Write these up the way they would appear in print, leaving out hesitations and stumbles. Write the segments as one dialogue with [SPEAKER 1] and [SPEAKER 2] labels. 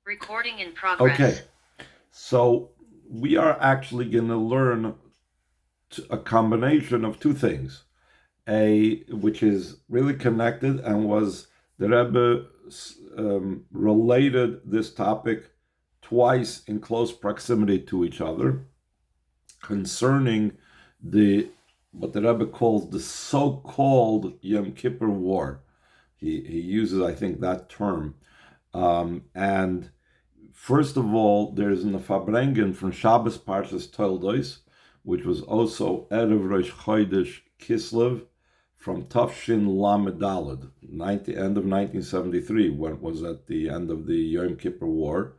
[SPEAKER 1] Recording in progress. Okay, so we are actually going to learn a combination of two things, which is really connected and was the Rebbe related this topic twice in close proximity to each other concerning what the Rebbe calls the so-called Yom Kippur War. He uses, I think, that term. And first of all, there's in the Farbrengen from Shabbos Parshas Toldos, which was also Erev Rosh Chodesh Kislev from Tafshin Lamed Daled, end of 1973, when it was at the end of the Yom Kippur War.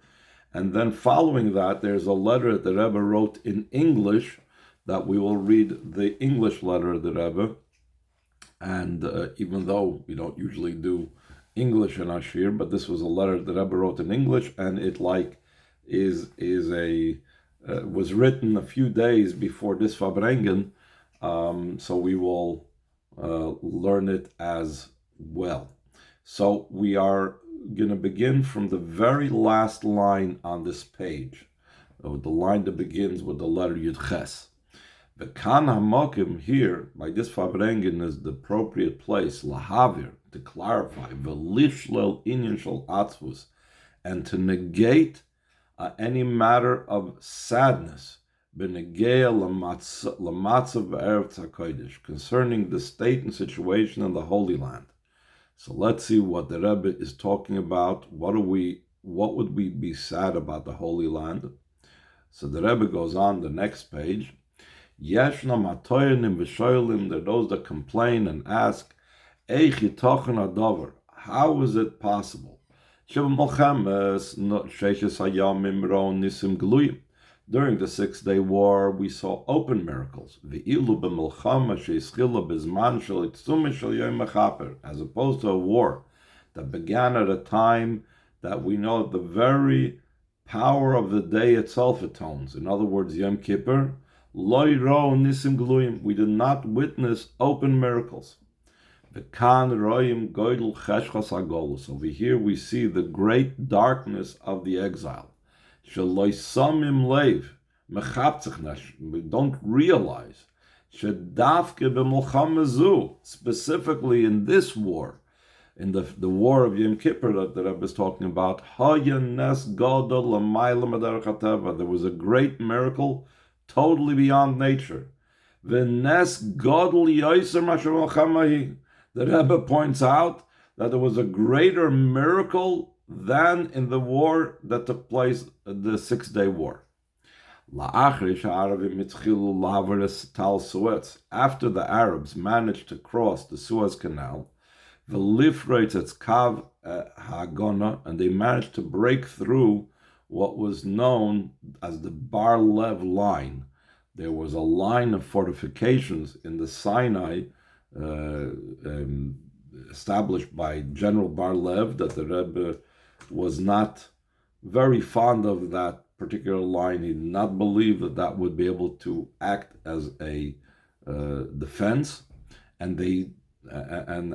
[SPEAKER 1] And then following that, there's a letter that the Rebbe wrote in English that we will read the English letter of the Rebbe. And even though we don't usually do English in our Shiur, but this was a letter the Rebbe wrote in English, and it was written a few days before this Farbrengen, so we will learn it as well. So we are going to begin from the very last line on this page, the line that begins with the letter Yud Ches. The Kan HaMokim here, by this Farbrengen, is the appropriate place, lahavir, to clarify, v'lishlel inyan shel atzvus, and to negate any matter of sadness, b'negeya l'matzav b'eretz HaKodesh, concerning the state and situation in the Holy Land. So let's see what the Rebbe is talking about. What would we be sad about the Holy Land? So the Rebbe goes on the next page. Yeshna matoyanim v'shoylim, there are those that complain and ask, Eich yitochen hadavar, how is it possible? During the 6-day war, we saw open miracles, as opposed to a war that began at a time that we know the very power of the day itself atones. In other words, Yom Kippur, we did not witness open miracles. Over here we see the great darkness of the exile. We don't realize, specifically in this war, in the war of Yom Kippur that the Rebbe is talking about, there was a great miracle totally beyond nature. The Rebbe points out that there was a greater miracle than in the war that took place, the 6-day war. After the Arabs managed to cross the Suez Canal, and they managed to break through what was known as the Bar Lev line. There was a line of fortifications in the Sinai established by General Bar Lev, that the Rebbe was not very fond of that particular line. He did not believe that would be able to act as a defense, and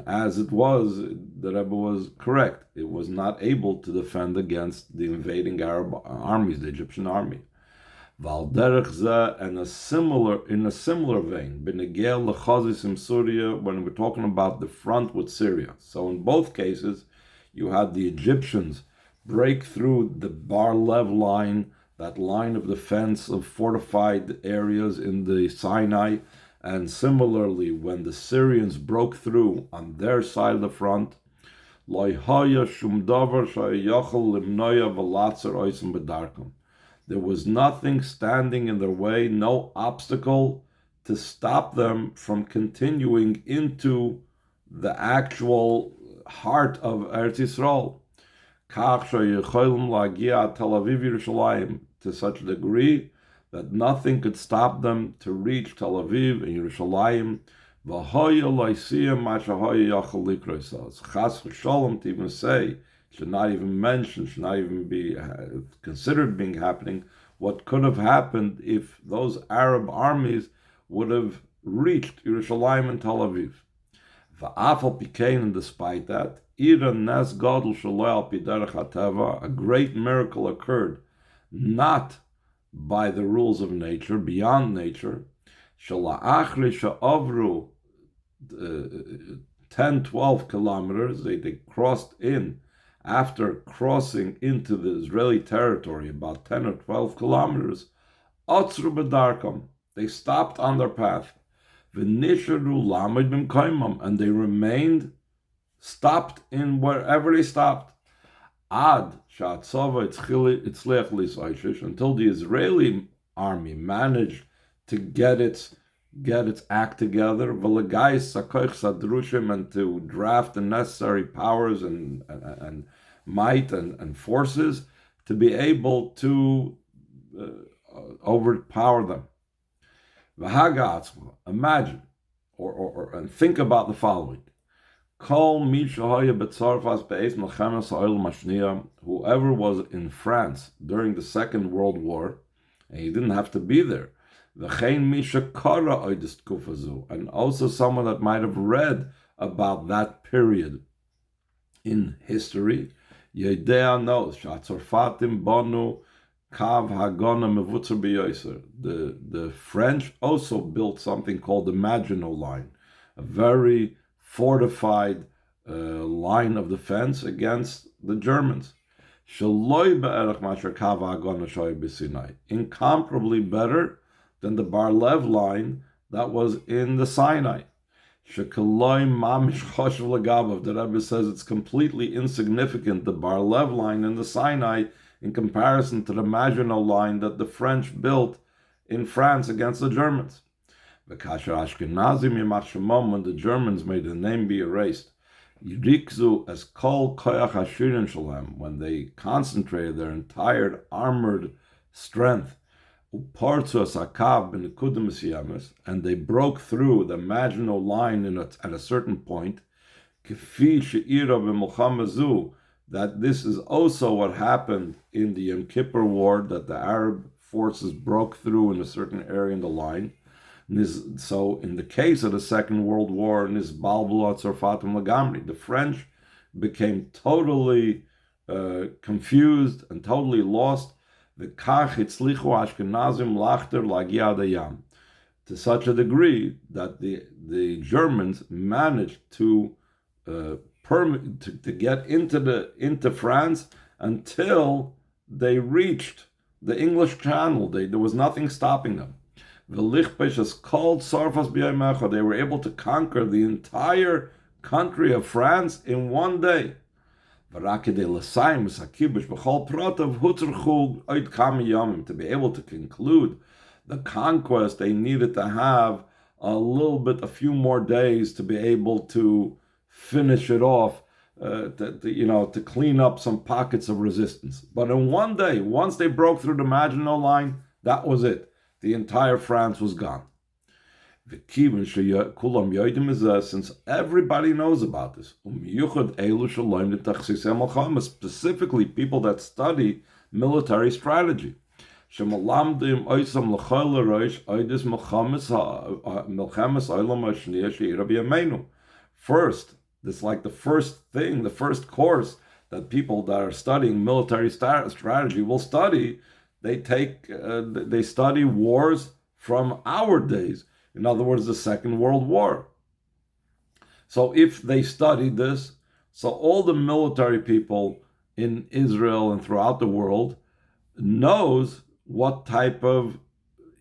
[SPEAKER 1] as it was, the Rebbe was correct. It was not able to defend against the invading Arab armies, the Egyptian army. And in a similar vein, when we're talking about the front with Syria. So in both cases, you had the Egyptians break through the Bar Lev line, that line of defense of fortified areas in the Sinai. And similarly, when the Syrians broke through on their side of the front, there was nothing standing in their way, no obstacle to stop them from continuing into the actual heart of Eretz Yisrael, to such a degree that nothing could stop them to reach Tel Aviv and Yerushalayim. Chas v'sholom, to even say, should not even mention, should not even be considered being happening, what could have happened if those Arab armies would have reached Yerushalayim and Tel Aviv. V'afal pikein, and despite that, A great miracle occurred, not by the rules of nature, beyond nature. 10-12 kilometers, they crossed in. After crossing into the Israeli territory, about 10 or 12 kilometers, Otzru b'darkom, they stopped on their path. V'nisharu lamed b'mkoimam, and they remained stopped in wherever they stopped. Ad sha'atzava itzliach lis'aishish, until the Israeli army managed to get its act together, v'legais sakoich sadrushim, and to draft the necessary powers and might and forces to be able to overpower them. Imagine and think about the following. Whoever was in France during the Second World War, and he didn't have to be there, and also someone that might have read about that period in history, knows the French also built something called the Maginot Line, a very fortified line of defense against the Germans. Incomparably better than the Bar-Lev line that was in the Sinai. The Rebbe says it's completely insignificant, the Bar-Lev line in the Sinai, in comparison to the Maginot Line that the French built in France against the Germans. When the Germans made the name be erased, as kol koyach hashirin shalem, when they concentrated their entire armored strength, and they broke through the Maginot Line at a certain point, that this is also what happened in the Yom Kippur War, that the Arab forces broke through in a certain area in the line. So in the case of the Second World War, the French became totally confused and totally lost. To such a degree that the Germans managed to get into France until they reached the English Channel. There was nothing stopping them. They were able to conquer the entire country of France in one day. To be able to conclude the conquest, they needed to have a few more days to be able to finish it off, to clean up some pockets of resistance. But in one day, once they broke through the Maginot Line, that was it. The entire France was gone. Since everybody knows about this, specifically people that study military strategy, first, this like the first thing, the first course that people that are studying military strategy will study. They study wars from our days. In other words, the Second World War. So if they studied this, so all the military people in Israel and throughout the world knows what type of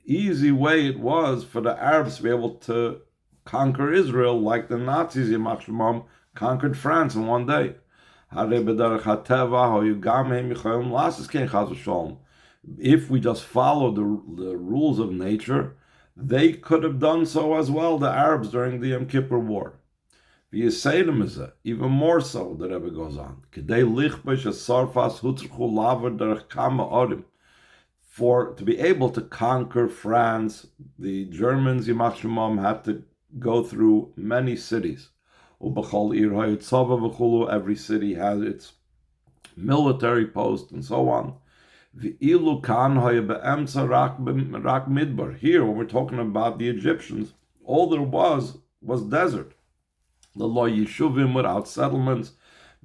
[SPEAKER 1] easy way it was for the Arabs to be able to conquer Israel, like the Nazis in Marcheshvan conquered France in one day. If we just follow the rules of nature, they could have done so as well, the Arabs, during the Yom Kippur War. Even more so, the Rebbe goes on. For to be able to conquer France, the Germans, had to go through many cities. Every city has its military post and so on. Here, when we're talking about the Egyptians, all there was desert. The law Yeshuvim, without settlements,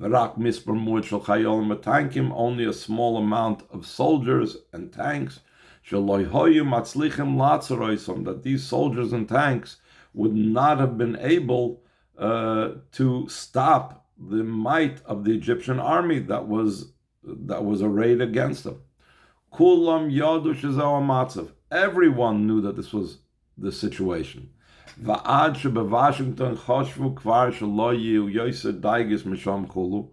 [SPEAKER 1] only a small amount of soldiers and tanks, that these soldiers and tanks would not have been able to stop the might of the Egyptian army that was arrayed against them. Kulam yadu shezeh matzav. Everyone knew that this was the situation. Va'ad shebeVashington choshvu kvar shelo yihu yoser daigis misham kulu.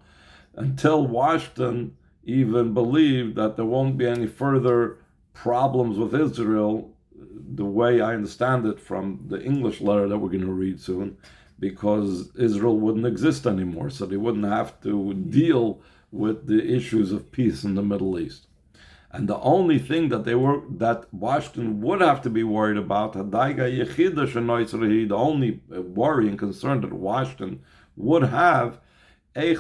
[SPEAKER 1] Until Washington even believed that there won't be any further problems with Israel, the way I understand it from the English letter that we're going to read soon, because Israel wouldn't exist anymore, so they wouldn't have to deal with the issues of peace in the Middle East. And the only thing that Washington would have to be worried about, the only worry and concern that Washington would have, how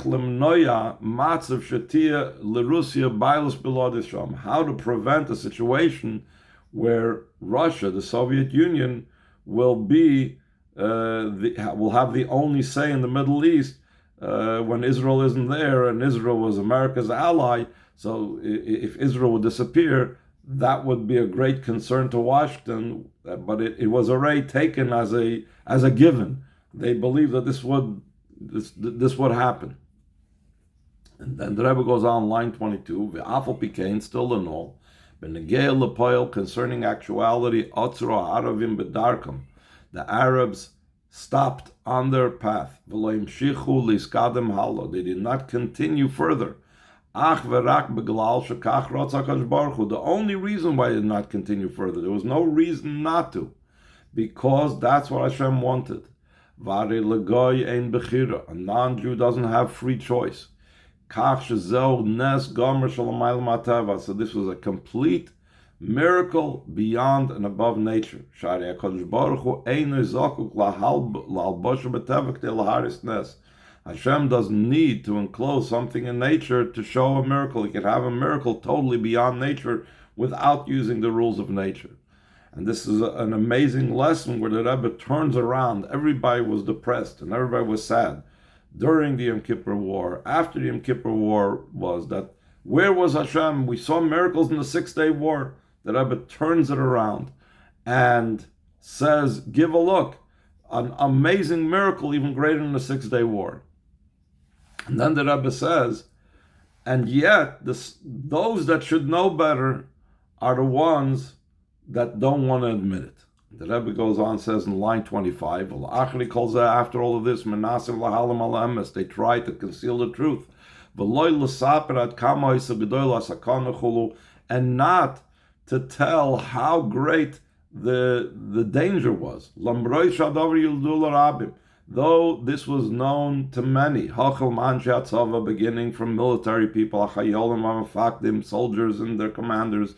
[SPEAKER 1] to prevent a situation where Russia, the Soviet Union, will have the only say in the Middle East when Israel isn't there, and Israel was America's ally. So if Israel would disappear, that would be a great concern to Washington. But it was already taken as a given. They believed that this would happen. And then the Rebbe goes on, line 22. Ve'afal pikein, still in all, b'negei lepoil, concerning actuality, otzro ha'aravim b'darkam. The Arabs stopped on their path. V'lo yimshichu liskadem halo. They did not continue further. Ach v'rak b'glal shekach rotza HaKadosh Baruch Hu. The only reason why they did not continue further, there was no reason not to, because that's what Hashem wanted. V'arei legoy ein bechira. A non-Jew doesn't have free choice. Kach shezeu nes gomer shalamayl mateva. So this was a complete miracle beyond and above nature. Shari HaKadosh Baruch Hu einu zakuk la'albosha b'teva k'tei laharis nes. Hashem doesn't need to enclose something in nature to show a miracle. He can have a miracle totally beyond nature without using the rules of nature. And this is an amazing lesson where the Rebbe turns around. Everybody was depressed and everybody was sad during the Yom Kippur War. After the Yom Kippur War was that, where was Hashem? We saw miracles in the 6-day war. The Rebbe turns it around and says, give a look, an amazing miracle even greater than the 6-day war. And then the Rebbe says, and yet those that should know better are the ones that don't want to admit it. The Rebbe goes on, says in line 25, after all of this, they tried to conceal the truth, and not to tell how great the danger was. Though this was known to many, beginning from military people, soldiers and their commanders,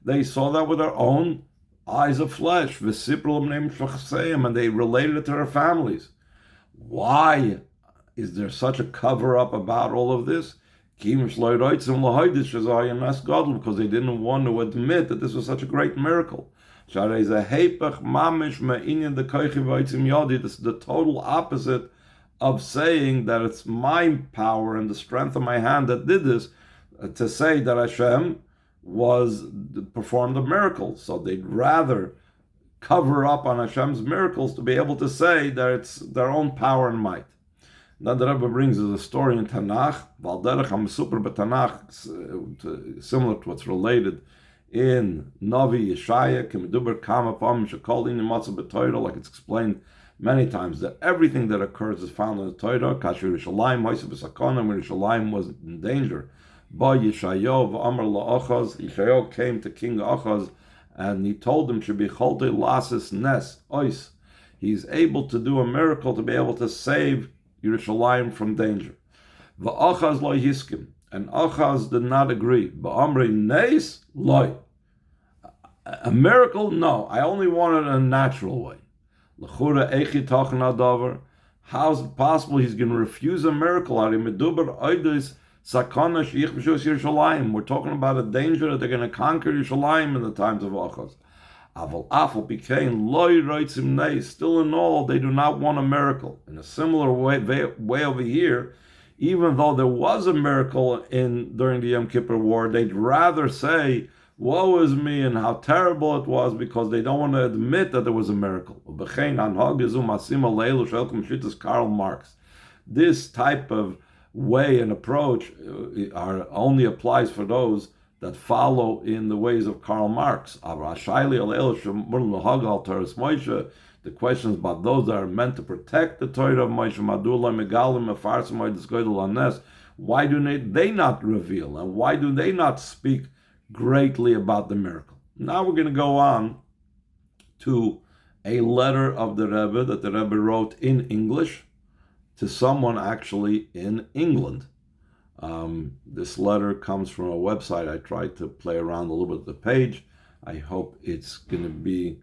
[SPEAKER 1] they saw that with their own eyes of flesh, and they related it to their families. Why is there such a cover-up about all of this? Because they didn't want to admit that this was such a great miracle. This is the total opposite of saying that it's my power and the strength of my hand that did this, to say that Hashem performed a miracle. So they'd rather cover up on Hashem's miracles to be able to say that it's their own power and might. Then the Rebbe brings us a story in Tanakh, similar to what's related in Navi Yeshaya, like it's explained many times, that everything that occurs is found in the Torah. Yerushalayim was in danger. Yeshayahu came to King Achaz and he told him, he's able to do a miracle to be able to save Yerushalayim from danger. And Achaz did not agree. A miracle? No, I only wanted a natural way. How is it possible he's going to refuse a miracle? We're talking about a danger that they're going to conquer Yerushalayim in the times of Achaz. Aval afal became loy roitzim nei. Still in all, they do not want a miracle. In a similar way over here, even though there was a miracle during the Yom Kippur War, they'd rather say, woe is me, and how terrible it was, because they don't want to admit that there was a miracle. Karl Marx. This type of way and approach only applies for those that follow in the ways of Karl Marx. The questions about those that are meant to protect the Torah of Moshe, why do they not reveal, and why do they not speak greatly about the miracle? Now we're going to go on to a letter of the Rebbe that the Rebbe wrote in English to someone actually in England. This letter comes from a website. I tried to play around a little bit with the page. I hope it's going to be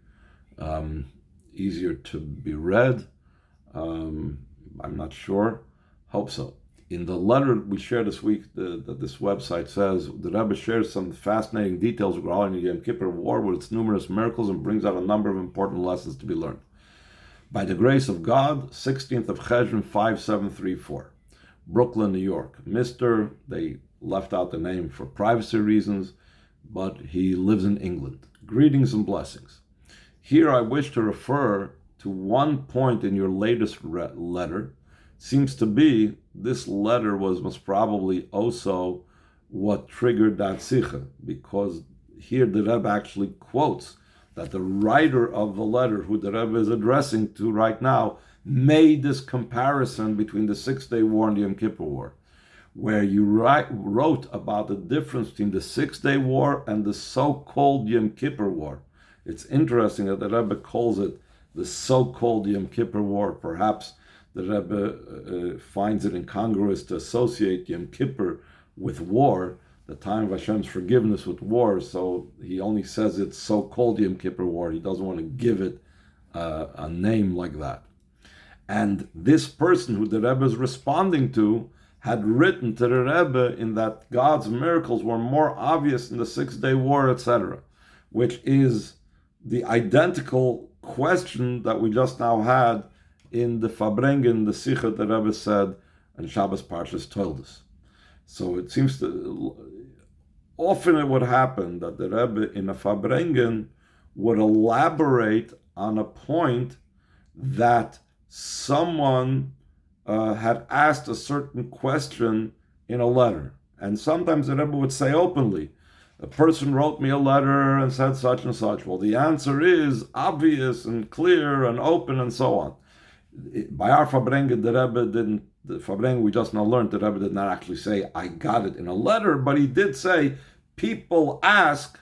[SPEAKER 1] easier to be read. I'm not sure. Hope so. In the letter we shared this week, that this website says, the Rebbe shares some fascinating details regarding the Yom Kippur War with its numerous miracles and brings out a number of important lessons to be learned. By the grace of God, 16th of Cheshvan 5734, Brooklyn, New York. Mr. They left out the name for privacy reasons, but he lives in England. Greetings and blessings. Here I wish to refer to one point in your latest letter. Seems to be this letter was most probably also what triggered that Simcha, because here the Rebbe actually quotes that the writer of the letter, who the Rebbe is addressing to right now, made this comparison between the 6-day war and the Yom Kippur War, where you wrote about the difference between the 6-day war and the so-called Yom Kippur War. It's interesting that the Rebbe calls it the so-called Yom Kippur War. Perhaps the Rebbe finds it incongruous to associate Yom Kippur with war, the time of Hashem's forgiveness, with war, so he only says it's so-called Yom Kippur War. He doesn't want to give it a name like that. And this person who the Rebbe is responding to had written to the Rebbe in that God's miracles were more obvious in the 6-day war, etc., which is the identical question that we just now had in the Farbrengen, the Sikha the Rebbe said in Shabbos Parshas Toldos. So it seems to often it would happen that the Rebbe in a Farbrengen would elaborate on a point that someone had asked a certain question in a letter. And sometimes the Rebbe would say openly, a person wrote me a letter and said such and such. Well, the answer is obvious and clear and open and so on. By our Farbrengen, the Farbrengen we just now learned, the Rebbe did not actually say, I got it in a letter, but he did say, people ask,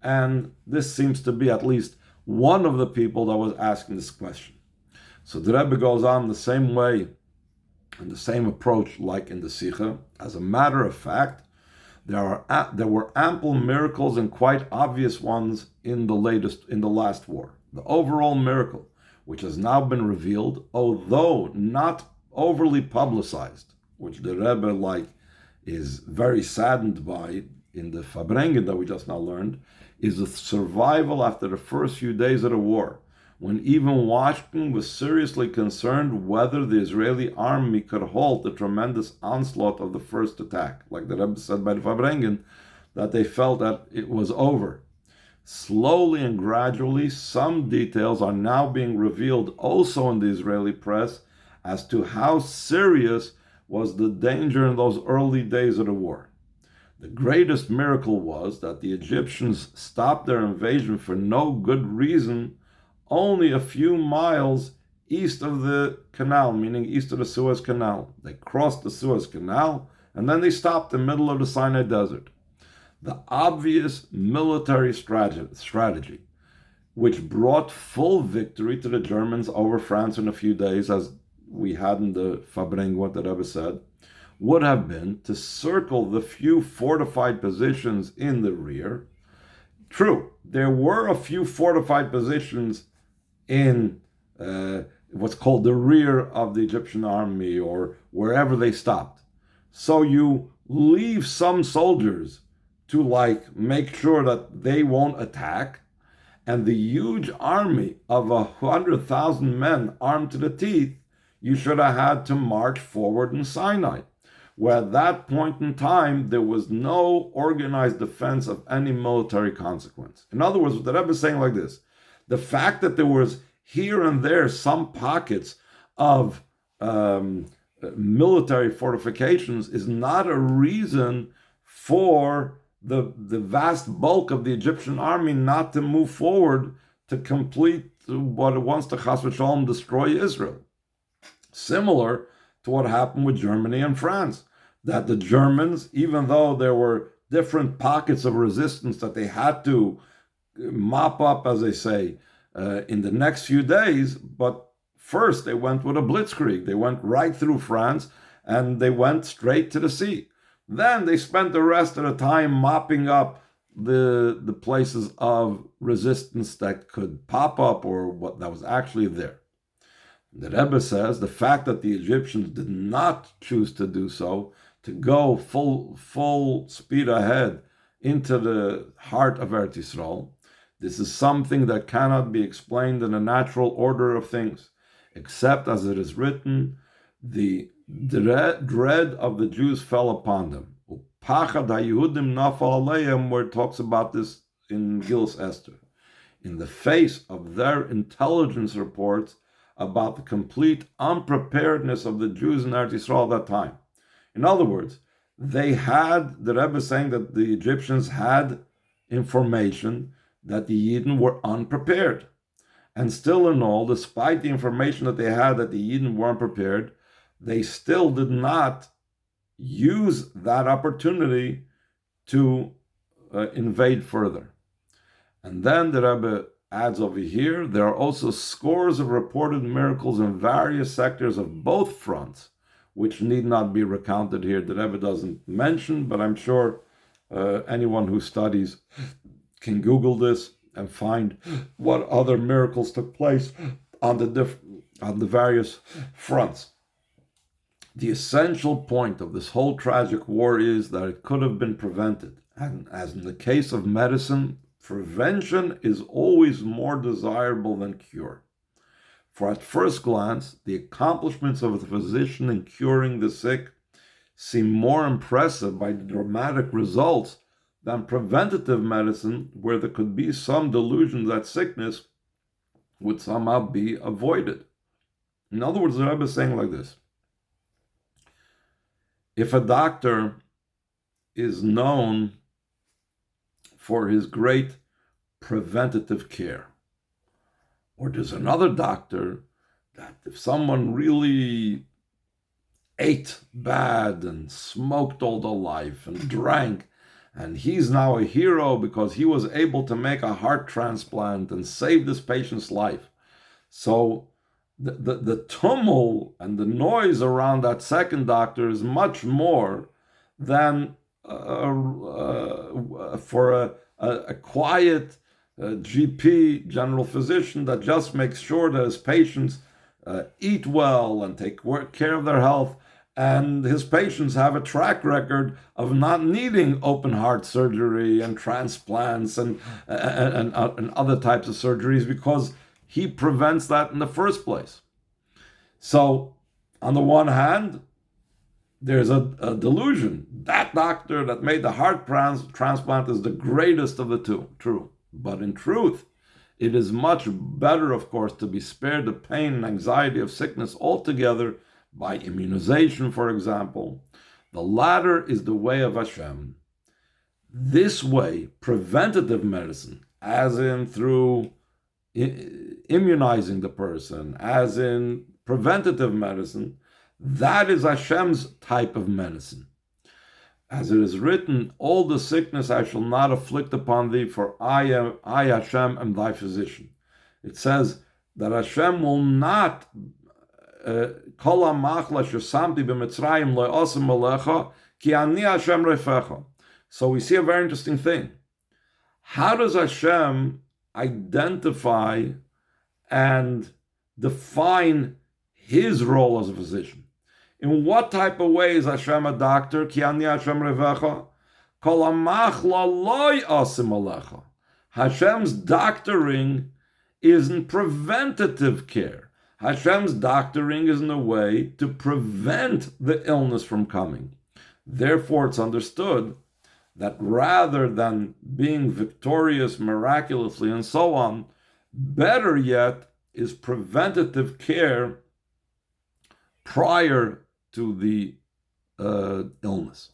[SPEAKER 1] and this seems to be at least one of the people that was asking this question. So the Rebbe goes on the same way, and the same approach like in the Sikha. As a matter of fact, there were ample miracles and quite obvious ones in the last war. The overall miracle, which has now been revealed, although not overly publicized, which the Rebbe is very saddened by in the Farbrengen that we just now learned, is the survival after the first few days of the war, when even Washington was seriously concerned whether the Israeli army could halt the tremendous onslaught of the first attack. Like the Rebbe said by the Farbrengen, that they felt that it was over. Slowly and gradually, some details are now being revealed also in the Israeli press as to how serious was the danger in those early days of the war. The greatest miracle was that the Egyptians stopped their invasion for no good reason only a few miles east of the canal, meaning east of the Suez Canal. They crossed the Suez Canal, and then they stopped in the middle of the Sinai Desert. The obvious military strategy, which brought full victory to the Germans over France in a few days, as we had in the Farbrengen, what the Rebbe said, would have been to circle the few fortified positions in the rear. True, there were a few fortified positions in what's called the rear of the Egyptian army, or wherever they stopped. So you leave some soldiers to make sure that they won't attack, and the huge army of 100,000 men armed to the teeth, you should have had to march forward in Sinai, where at that point in time there was no organized defense of any military consequence. In other words, what the Rebbe is saying like this: the fact that there was here and there some pockets of military fortifications is not a reason for the vast bulk of the Egyptian army not to move forward to complete what it wants to Chas v'Shalom destroy Israel. Similar to what happened with Germany and France, that the Germans, even though there were different pockets of resistance that they had to mop up, as they say, in the next few days, but first they went with a blitzkrieg. They went right through France and they went straight to the sea. Then they spent the rest of the time mopping up the places of resistance that could pop up or what that was actually there. The Rebbe says the fact that the Egyptians did not choose to do so, to go full speed ahead into the heart of Eretz Yisrael, this is something that cannot be explained in a natural order of things, except as it is written, the dread of the Jews fell upon them. Pachad HaYehudim nafal aleim, where it talks about this in Gil's Esther, in the face of their intelligence reports about the complete unpreparedness of the Jews in Eretz Yisrael at that time. In other words, they had, the Rebbe is saying that the Egyptians had information that the Yidden were unprepared. And still in all, despite the information that they had that the Yidden weren't prepared, they still did not use that opportunity to invade further. And then the Rebbe adds over here, there are also scores of reported miracles in various sectors of both fronts, which need not be recounted here. The Rebbe doesn't mention, but I'm sure anyone who studies can Google this and find what other miracles took place on the various fronts. The essential point of this whole tragic war is that it could have been prevented. And as in the case of medicine, prevention is always more desirable than cure. For at first glance, the accomplishments of the physician in curing the sick seem more impressive by the dramatic results than preventative medicine, where there could be some delusion that sickness would somehow be avoided. In other words, the Rebbe is saying like this: if a doctor is known for his great preventative care, or there's another doctor that if someone really ate bad and smoked all their life and drank, and he's now a hero because he was able to make a heart transplant and save this patient's life. So the tumult and the noise around that second doctor is much more than for a quiet GP, general physician, that just makes sure that his patients eat well and take care of their health, and his patients have a track record of not needing open heart surgery and transplants and other types of surgeries because he prevents that in the first place. So, on the one hand, there's a delusion. That doctor that made the heart transplant is the greatest of the two. True. But in truth, it is much better, of course, to be spared the pain and anxiety of sickness altogether by immunization, for example. The latter is the way of Hashem. This way, preventative medicine, as in through immunizing the person, as in preventative medicine, that is Hashem's type of medicine. As it is written, all the sickness I shall not afflict upon thee, for I Hashem am thy physician. It says that Hashem will not Kol ha'machla shesamti b'Mitzrayim lo osem alecha ki ani Hashem refecha. So we see a very interesting thing. How does Hashem identify and define his role as a physician? In what type of way is Hashem a doctor? Ki ani Hashem revecha. Kol ha'machla lo osem alecha. Hashem's doctoring isn't preventative care. Hashem's doctoring is in a way to prevent the illness from coming. Therefore, it's understood that rather than being victorious miraculously and so on, better yet is preventative care prior to the illness.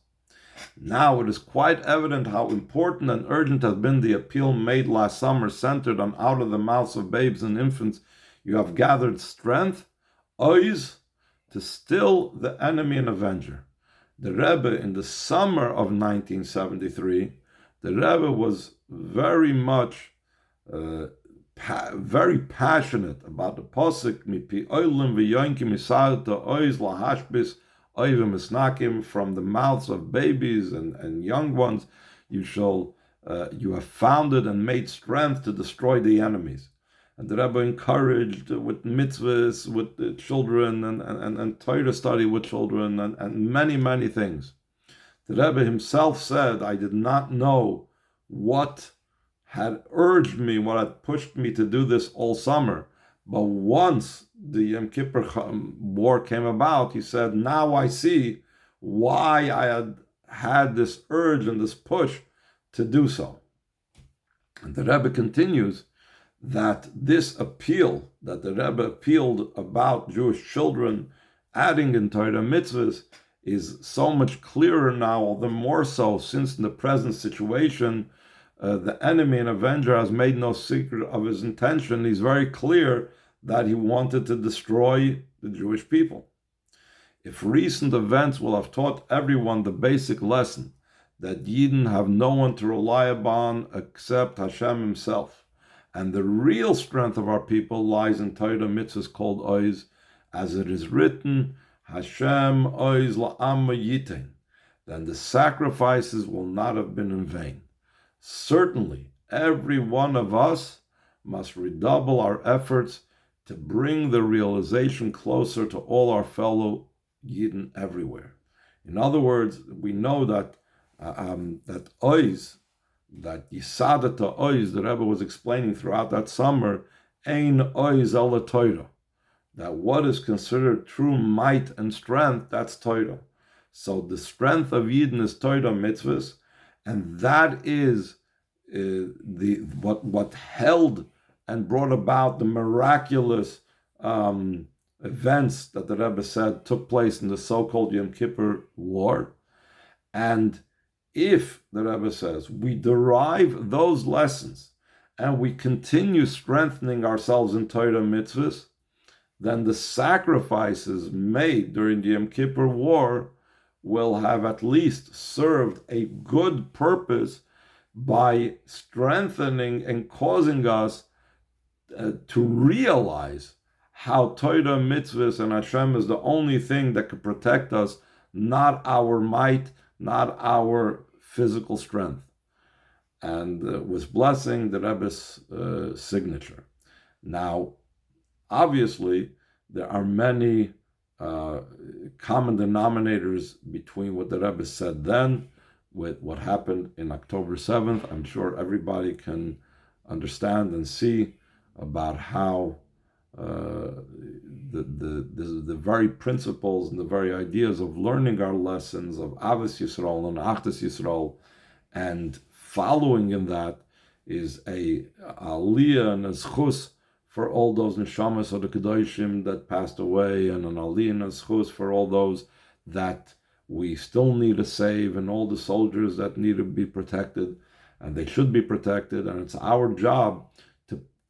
[SPEAKER 1] Now, it is quite evident how important and urgent has been the appeal made last summer, centered on out of the mouths of babes and infants you have gathered strength, ois, to still the enemy and avenger. The Rebbe, in the summer of 1973, the Rebbe was very much, very passionate about the posuk, mipi oilim v'yoinkim isarta ois lahashbis oivim misnakim, from the mouths of babies and young ones, you have founded and made strength to destroy the enemies. And the Rebbe encouraged with mitzvahs with the children and Torah study with children and many, many things. The Rebbe himself said, I did not know what had urged me, what had pushed me to do this all summer. But once the Yom Kippur war came about, he said, now I see why I had this urge and this push to do so. And the Rebbe continues that this appeal, that the Rebbe appealed about Jewish children adding in Torah mitzvahs, is so much clearer now, all the more so since in the present situation, the enemy and avenger has made no secret of his intention. He's very clear that he wanted to destroy the Jewish people. If recent events will have taught everyone the basic lesson that Yidden have no one to rely upon except Hashem himself, and the real strength of our people lies in Torah mitzvahs called ois, as it is written, Hashem ois la'am yitein, then the sacrifices will not have been in vain. Certainly, every one of us must redouble our efforts to bring the realization closer to all our fellow Yidden everywhere. In other words, we know that that ois, that yisadata ois, the Rebbe was explaining throughout that summer, ein ois ala Torah, that what is considered true might and strength, that's Torah. So the strength of Yidden is Torah mitzvahs, and that is what held and brought about the miraculous events that the Rebbe said took place in the so-called Yom Kippur War. And if, the Rebbe says, we derive those lessons and we continue strengthening ourselves in Torah mitzvahs, then the sacrifices made during the Yom Kippur War will have at least served a good purpose by strengthening and causing us to realize how Torah mitzvahs and Hashem is the only thing that can protect us, not our might, not our physical strength. And with blessing, the Rebbe's signature. Now, obviously, there are many common denominators between what the Rebbe said then with what happened in October 7th. I'm sure everybody can understand and see about how the very principles and the very ideas of learning our lessons of Avos Yisrael and Achdus Yisrael and following in that is a aliyah and a zchus for all those neshamas of the Kedoshim that passed away, and an aliyah and a zchus for all those that we still need to save, and all the soldiers that need to be protected, and they should be protected, and it's our job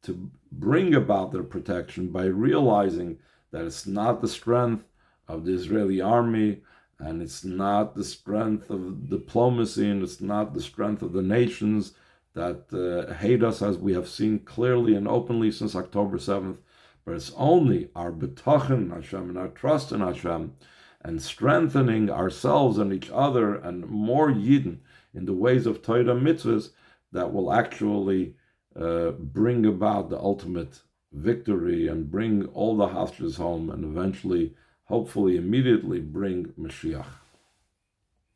[SPEAKER 1] to bring about their protection by realizing that it's not the strength of the Israeli army, and it's not the strength of diplomacy, and it's not the strength of the nations that hate us, as we have seen clearly and openly since October 7th, but it's only our Bitochon in Hashem and our trust in Hashem and strengthening ourselves and each other and more Yidden in the ways of Torah mitzvahs that will actually bring about the ultimate victory and bring all the hostages home and eventually, hopefully immediately, bring Mashiach.